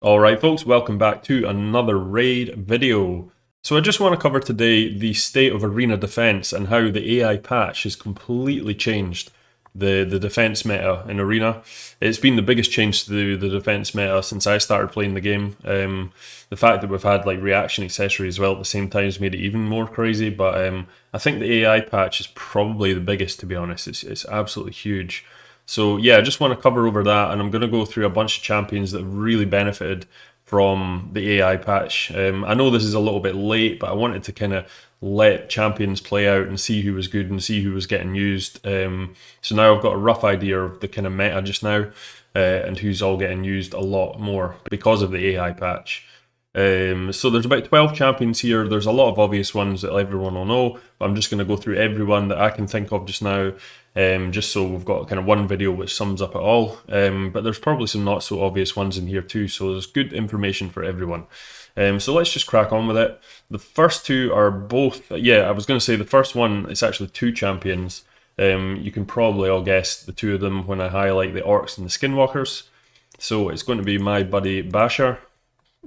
Alright folks, welcome back to another raid video. So I just want to cover today the state of arena defense and how the AI patch has completely changed the defense meta in arena. It's been the biggest change to the defense meta since I started playing the game. The fact that we've had like reaction accessory as well at the same time has made it even more crazy, but I think the AI patch is probably the biggest, to be honest. It's absolutely huge. So yeah, I just want to cover over that, and I'm going to go through a bunch of champions that have really benefited from the AI patch. I know this is a little bit late, but I wanted to kind of let champions play out and see who was good and see who was getting used. So now I've got a rough idea of the kind of meta just now, and who's all getting used a lot more because of the AI patch. So there's about 12 champions here. There's a lot of obvious ones that everyone will know, but I'm just going to go through everyone that I can think of just now, just so we've got kind of one video which sums up it all. But there's probably some not so obvious ones in here too, so there's good information for everyone. So let's just crack on with it. The first two are both, I was going to say the first one is actually two champions. You can probably all guess the two of them when I highlight the orcs and the skinwalkers. So it's going to be my buddy Basher,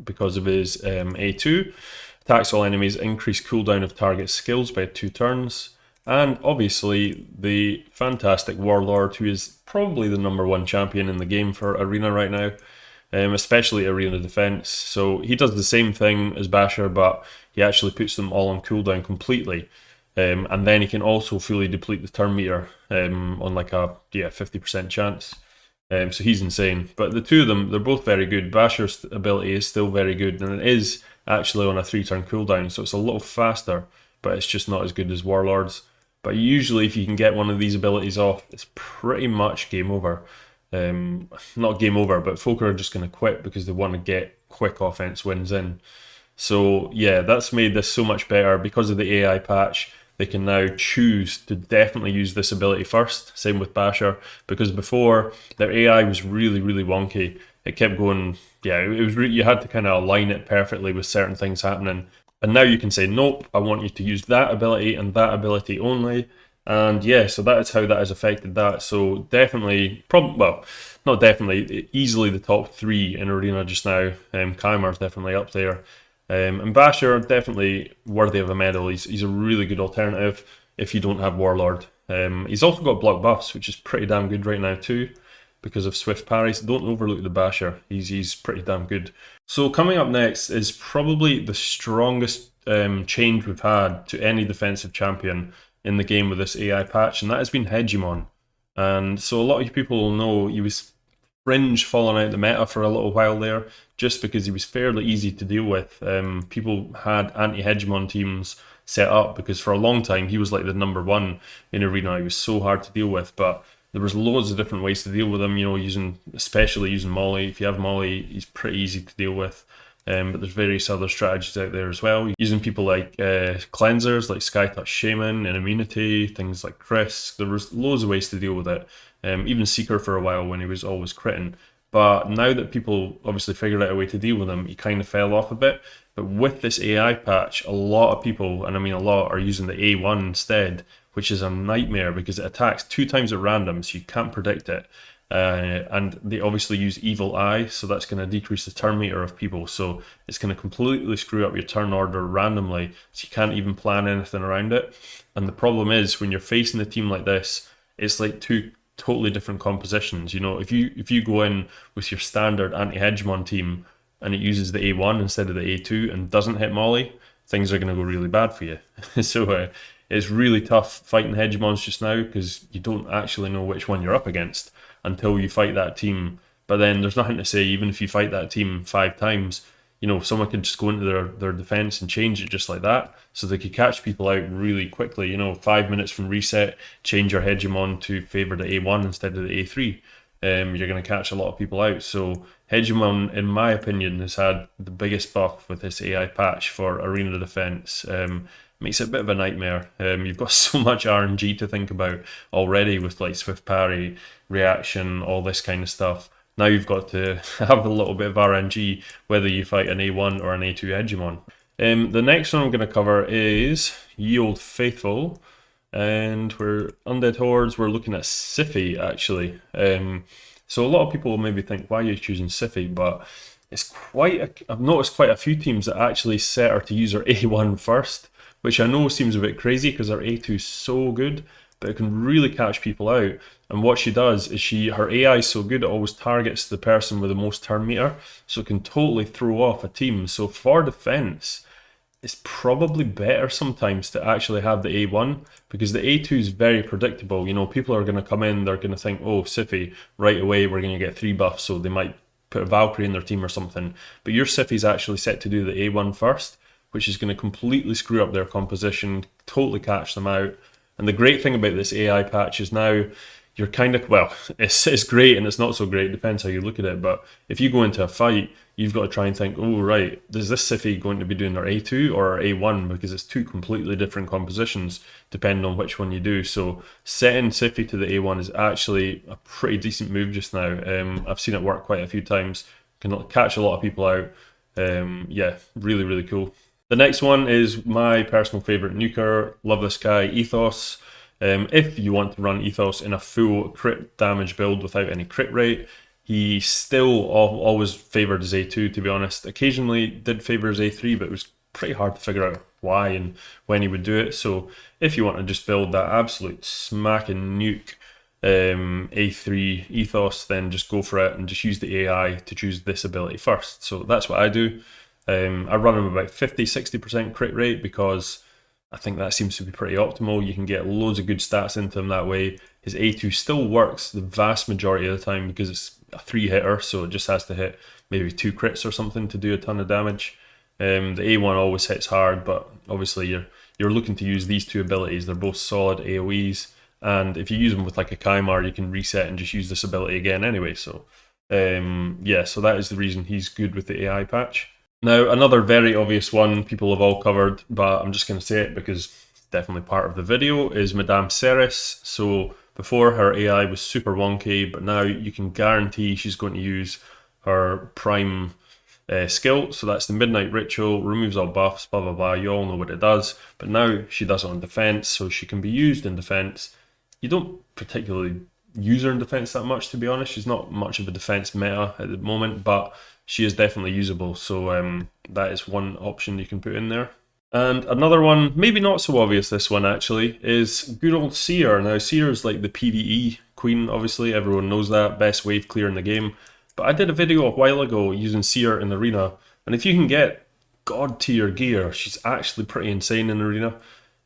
because of his A2, attacks all enemies, increase cooldown of target skills by 2 turns, and obviously the fantastic Warlord, who is probably the #1 champion in the game for Arena right now, especially Arena Defense. So he does the same thing as Basher, but he actually puts them all on cooldown completely, and then he can also fully deplete the turn meter on like a 50% chance. So he's insane. But the two of them, they're both very good. Basher's ability is still very good, and it is actually on a 3-turn cooldown, so it's a little faster, but it's just not as good as Warlord's. But usually if you can get one of these abilities off, it's pretty much game over. Not game over, but folk are just going to quit because they want to get quick offense wins in. So yeah, that's made this so much better because of the AI patch. They can now choose to definitely use this ability first. Same with Basher, because before their AI was really wonky. It kept going, it was you had to kind of align it perfectly with certain things happening. And now you can say, nope, I want you to use that ability and that ability only. And yeah, so that is how that has affected that. So definitely, well, not definitely, easily the top 3 in Arena just now. Kymar's definitely up there. And Basher, definitely worthy of a medal. He's a really good alternative if you don't have Warlord. He's also got block buffs, which is pretty damn good right now too, because of swift parries. Don't overlook the Basher. He's pretty damn good. So coming up next is probably the strongest change we've had to any defensive champion in the game with this AI patch, and that has been Hegemon. And so a lot of you people will know he was fringe falling out the meta for a little while there, just because he was fairly easy to deal with. People had anti-Hegemon teams set up because for a long time he was like the #1 in Arena. He was so hard to deal with, but there was loads of different ways to deal with him, especially using Molly. If you have Molly, he's pretty easy to deal with. But there's various other strategies out there as well. Using people like cleansers, like Skytouch Shaman and Immunity, things like Chris. There was loads of ways to deal with it. Even Seeker for a while when he was always critting. But now that people obviously figured out a way to deal with him, he kind of fell off a bit. But with this AI patch, a lot of people, and I mean a lot, are using the A1 instead, which is a nightmare because it attacks 2 times at random, so you can't predict it. And they obviously use Evil Eye, so that's going to decrease the turn meter of people. So it's going to completely screw up your turn order randomly, so you can't even plan anything around it. And the problem is, when you're facing a team like this, it's like 2 totally different compositions. If you go in with your standard anti-Hegemon team and it uses the A1 instead of the A2 and doesn't hit Molly, things are going to go really bad for you. So it's really tough fighting Hegemons just now because you don't actually know which one you're up against until you fight that team. But then there's nothing to say, even if you fight that team 5 times, someone could just go into their defense and change it just like that, so they could catch people out really quickly. 5 minutes from reset, change your Hegemon to favor the A1 instead of the A3. You're going to catch a lot of people out. So Hegemon, in my opinion, has had the biggest buff with this AI patch for arena defense. Makes it a bit of a nightmare. You've got so much RNG to think about already with like swift parry, reaction, all this kind of stuff. Now you've got to have a little bit of RNG whether you fight an A1 or an A2 Hegemon. The next one I'm going to cover is Ye Old Faithful, and we're Undead Hordes. We're looking at Siphy actually. So a lot of people will maybe think, why are you choosing Siphy? But I've noticed quite a few teams that actually set her to use her A1 first, which I know seems a bit crazy because her A2 is so good, but it can really catch people out. And what she does is her AI is so good, it always targets the person with the most turn meter, so it can totally throw off a team. So for defense, it's probably better sometimes to actually have the A1 because the A2 is very predictable. You know, people are going to come in, they're going to think, oh, Siphy, right away we're going to get 3 buffs, so they might put a Valkyrie in their team or something. But your Siphy's actually set to do the A1 first, which is going to completely screw up their composition, totally catch them out. And the great thing about this AI patch is now you're kind of, well, it's great and it's not so great, depends how you look at it, but if you go into a fight, you've got to try and think, oh right, is this Siphy going to be doing their A2 or A1, because it's 2 completely different compositions depending on which one you do. So setting Siphy to the A1 is actually a pretty decent move just now. I've seen it work quite a few times, can catch a lot of people out. Yeah, really, really cool. The next one is my personal favourite nuker, love this guy, Ethos. If you want to run Ethos in a full crit damage build without any crit rate, he still always favoured his A2, to be honest. Occasionally did favour his A3, but it was pretty hard to figure out why and when he would do it. So if you want to just build that absolute smacking nuke A3 Ethos, then just go for it and just use the AI to choose this ability first. So that's what I do. I run him about 50-60% crit rate because I think that seems to be pretty optimal. You can get loads of good stats into him that way. His A2 still works the vast majority of the time because it's a 3-hitter, so it just has to hit maybe 2 crits or something to do a ton of damage. The A1 always hits hard, but obviously you're looking to use these 2 abilities. They're both solid AoEs, and if you use them with like a Kymar, you can reset and just use this ability again anyway. So yeah, so that is the reason he's good with the AI patch. Now, another very obvious one people have all covered, but I'm just going to say it because it's definitely part of the video, is Madame Ceres. So before, her AI was super wonky, but now you can guarantee she's going to use her prime skill. So that's the Midnight Ritual, removes all buffs, blah blah blah, you all know what it does. But now she does it on defense, so she can be used in defense. You don't particularly use her in defense that much, to be honest. She's not much of a defense meta at the moment, but she is definitely usable, so that is one option you can put in there. And another one, maybe not so obvious this one actually, is good old Seer. Now Seer is like the PvE queen, obviously, everyone knows that, best wave clear in the game. But I did a video a while ago using Seer in Arena, and if you can get god tier gear, she's actually pretty insane in Arena.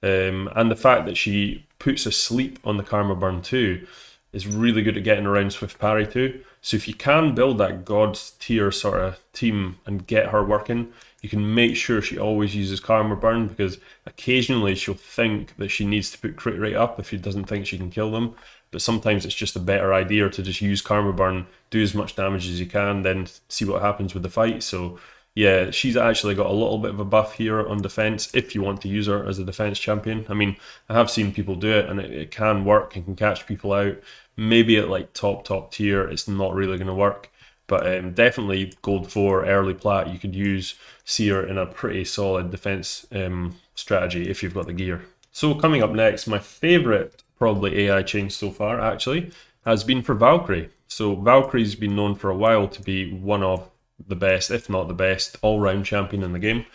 And the fact that she puts a sleep on the Karma Burn too is really good at getting around Swift Parry too. So if you can build that god tier sort of team and get her working, you can make sure she always uses Karma Burn, because occasionally she'll think that she needs to put crit rate up if she doesn't think she can kill them. But sometimes it's just a better idea to just use Karma Burn, do as much damage as you can, then see what happens with the fight. So yeah, she's actually got a little bit of a buff here on defense if you want to use her as a defense champion. I mean, I have seen people do it and it can work and can catch people out. Maybe at like top tier, it's not really going to work. But definitely gold 4, early plat, you could use Seer in a pretty solid defense strategy if you've got the gear. So coming up next, my favorite probably AI change so far actually has been for Valkyrie. So Valkyrie's been known for a while to be one of the best, if not the best, all-round champion in the game.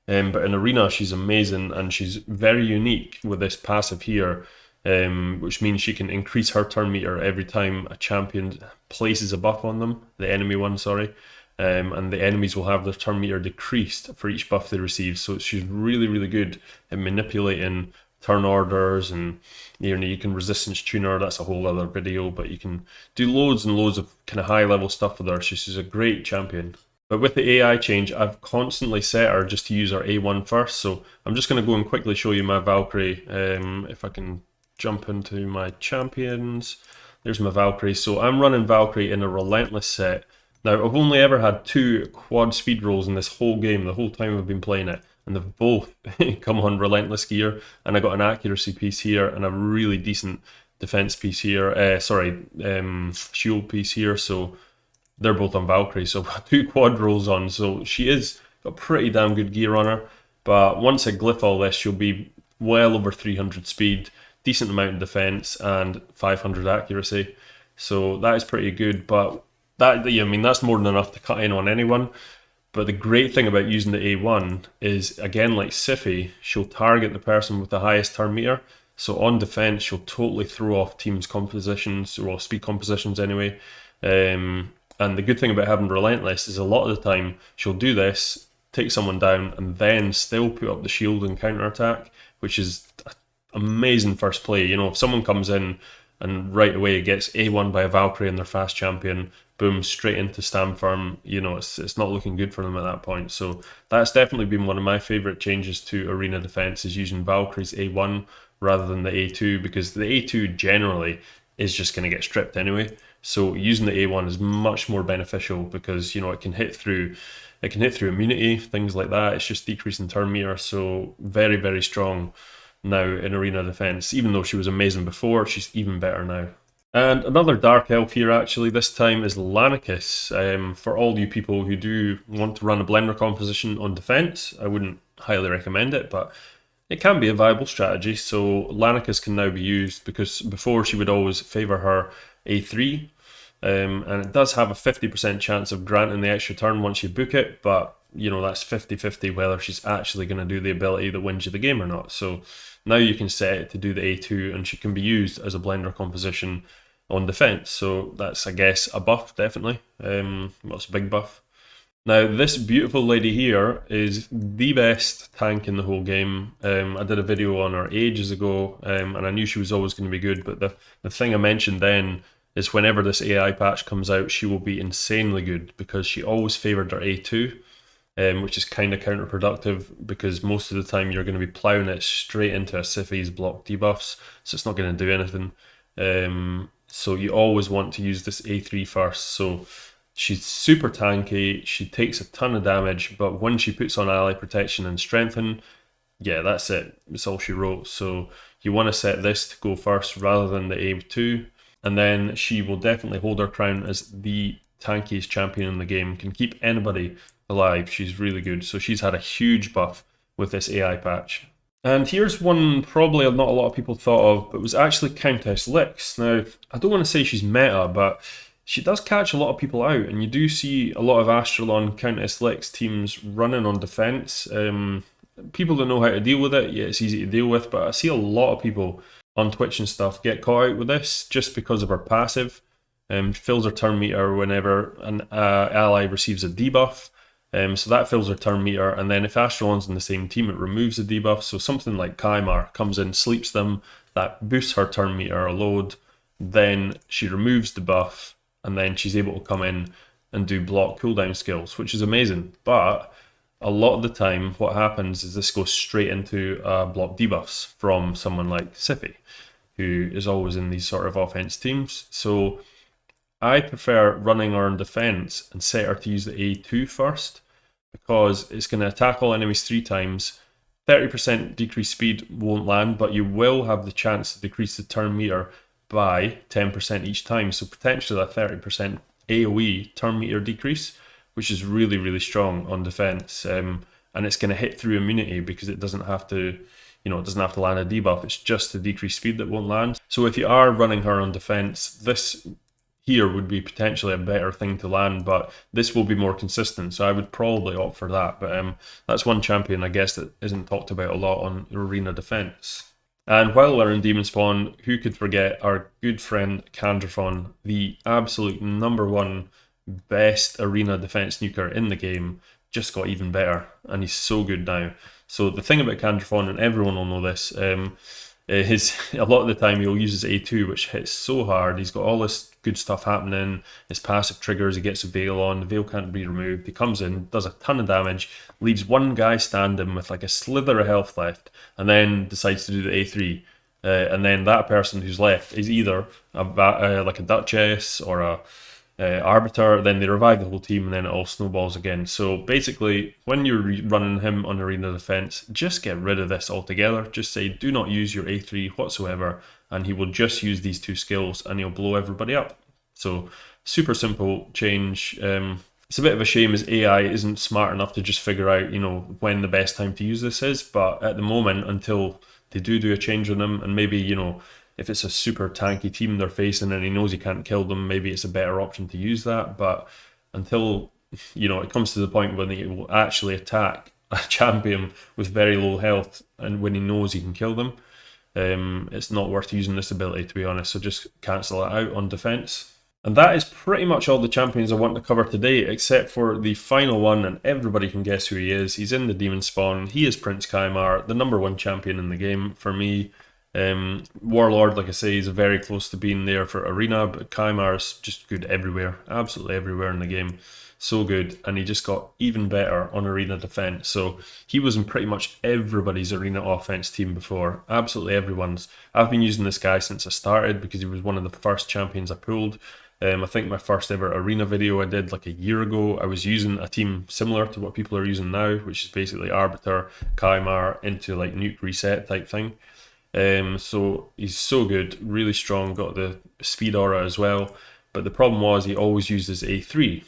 But in Arena, she's amazing and she's very unique with this passive here, which means she can increase her turn meter every time a champion places a buff on them, the enemy one, sorry. And the enemies will have their turn meter decreased for each buff they receive. So she's really, really good at manipulating turn orders, and you can resistance tune her. That's a whole other video, but you can do loads and loads of kind of high level stuff with her. She's a great champion. But with the AI change, I've constantly set her just to use her A1 first. So I'm just going to go and quickly show you my Valkyrie. If I can jump into my champions. There's my Valkyrie. So I'm running Valkyrie in a relentless set. Now, I've only ever had 2 quad speed rolls in this whole game, the whole time I've been playing it, and they've both come on relentless gear, and I got an accuracy piece here and a really decent defense piece here, shield piece here, so they're both on Valkyrie, so I've got 2 quad rolls on, so she is got pretty damn good gear on her, but once I glyph all this, she'll be well over 300 speed, decent amount of defense, and 500 accuracy, so that is pretty good. But That, yeah, I mean, that's more than enough to cut in on anyone. But the great thing about using the A1 is, again, like Siphy, she'll target the person with the highest turn meter. So on defense, she'll totally throw off teams' compositions, or speed compositions anyway. And the good thing about having Relentless is a lot of the time she'll do this, take someone down, and then still put up the shield and counterattack, which is amazing first play. You know, if someone comes in and right away gets A1 by a Valkyrie and their fast champion, boom, straight into stand firm, you know, it's not looking good for them at that point. So that's definitely been one of my favourite changes to arena defense, is using Valkyrie's A1 rather than the A2, because the A2 generally is just going to get stripped anyway. So using the A1 is much more beneficial because, you know, it can hit through immunity, things like that. It's just decreasing turn meter, so very, very strong now in arena defense. Even though she was amazing before, she's even better now. And another Dark Elf here, actually, this time is Lanicus. For all you people who do want to run a blender composition on defense, I wouldn't highly recommend it, but it can be a viable strategy. So Lanicus can now be used, because before she would always favour her A3, and it does have a 50% chance of granting the extra turn once you book it, but you know, that's 50-50 whether she's actually going to do the ability that wins you the game or not. So now you can set it to do the A2, and she can be used as a blender composition on defense. So that's, I guess, a buff, definitely. Well, it's a big buff. Now, this beautiful lady here is the best tank in the whole game. I did a video on her ages ago, and I knew she was always going to be good, but the thing I mentioned then is whenever this AI patch comes out, she will be insanely good, because she always favoured her A2, which is kind of counterproductive, because most of the time you're going to be ploughing it straight into a Siphy's block debuffs, so it's not going to do anything. So you always want to use this A3 first. So she's super tanky, she takes a ton of damage, but when she puts on ally protection and strengthen, yeah, that's it. It's all she wrote. So you want to set this to go first rather than the A2, and then she will definitely hold her crown as the tankiest champion in the game. Can keep anybody alive. She's really good. So she's had a huge buff with this AI patch. And here's one probably not a lot of people thought of, but it was actually Countess Lix. Now, I don't want to say she's meta, but she does catch a lot of people out, and you do see a lot of Astralon Countess Lix teams running on defense. People that know how to deal with it, yeah, it's easy to deal with, but I see a lot of people on Twitch and stuff get caught out with this just because of her passive. Fills her turn meter whenever an ally receives a debuff. So that fills her turn meter, and then if Astralon's in the same team, it removes the debuff. So something like Kymar comes in, sleeps them, that boosts her turn meter a load, then she removes the buff, and then she's able to come in and do block cooldown skills, which is amazing. But a lot of the time, what happens is this goes straight into block debuffs from someone like Siphy, who is always in these sort of offense teams. So I prefer running her on defense and set her to use the A2 first, because it's going to attack all enemies 3 times. 30% decreased speed won't land, but you will have the chance to decrease the turn meter by 10% each time. So potentially a 30% AoE turn meter decrease, which is really, really strong on defense. And it's going to hit through immunity, because it doesn't have to, you know, it doesn't have to land a debuff. It's just the decreased speed that won't land. So if you are running her on defense, this here would be potentially a better thing to land, but this will be more consistent, so I would probably opt for that. But that's one champion, I guess, that isn't talked about a lot on arena defense. And while we're in Demon Spawn, who could forget our good friend Kandraphon, the absolute #1 best arena defense nuker in the game, just got even better, and he's so good now. So the thing about Kandraphon, and everyone will know this, is a lot of the time he'll use his A2, which hits so hard. He's got all this good stuff happening, his passive triggers, he gets a veil on, the veil can't be removed, he comes in, does a ton of damage, leaves one guy standing with like a slither of health left, and then decides to do the A3. And then that person who's left is either like a Duchess or a Arbiter, then they revive the whole team, and then it all snowballs again. So basically, when you're running him on arena defense, just get rid of this altogether. Just say, do not use your A3 whatsoever, and he will just use these 2 skills, and he'll blow everybody up. So super simple change. It's a bit of a shame as AI isn't smart enough to just figure out, you know, when the best time to use this is. But at the moment, until they do a change on him, and maybe, you know, if it's a super tanky team they're facing and he knows he can't kill them, maybe it's a better option to use that. But until, you know, it comes to the point when he will actually attack a champion with very low health and when he knows he can kill them, it's not worth using this ability, to be honest. So just cancel it out on defense. And that is pretty much all the champions I want to cover today, except for the final one, and everybody can guess who he is. He's in the Demon Spawn. He is Prince Kymar, the #1 champion in the game for me. Warlord, like I say, is very close to being there for Arena, but Kymar is just good everywhere, absolutely everywhere in the game. So good, and he just got even better on Arena defense. So he was in pretty much everybody's Arena offense team before, absolutely everyone's. I've been using this guy since I started because he was one of the first champions I pulled. I think my first ever Arena video I did like a year ago, I was using a team similar to what people are using now, which is basically Arbiter, Kymar into like Nuke Reset type thing. So he's so good, really strong, got the speed aura as well. But the problem was he always used his A3,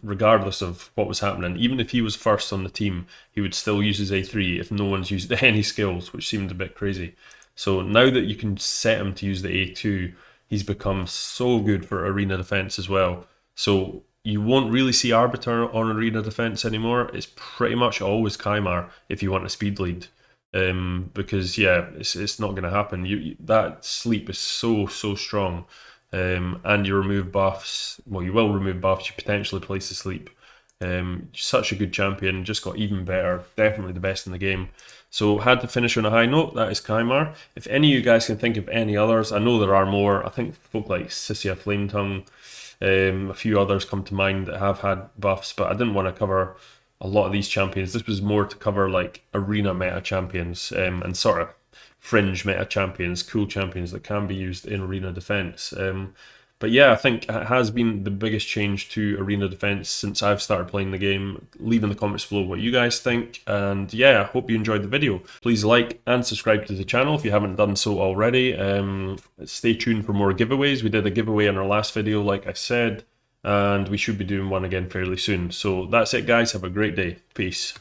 regardless of what was happening. Even if he was first on the team, he would still use his A3 if no one's used any skills, which seemed a bit crazy. So now that you can set him to use the A2, he's become so good for Arena defense as well. So you won't really see Arbiter on Arena defense anymore. It's pretty much always Kymar if you want a speed lead. Because yeah, it's not going to happen. That sleep is so strong, and you remove buffs. Well, you will remove buffs. You potentially place the sleep. Such a good champion, just got even better. Definitely the best in the game. So had to finish on a high note. That is Kymar. If any of you guys can think of any others, I know there are more. I think folk like Siphy Flametongue, a few others come to mind that have had buffs, but I didn't want to cover a lot of these champions. This was more to cover like Arena meta champions, and sort of fringe meta champions, cool champions that can be used in Arena defense. But yeah, I think it has been the biggest change to Arena defense since I've started playing the game. Leave in the comments below what you guys think, and yeah, I hope you enjoyed the video. Please like and subscribe to the channel if you haven't done so already. Stay tuned for more giveaways. We did a giveaway in our last video, like I said, and we should be doing one again fairly soon. So that's it, guys. Have a great day. Peace.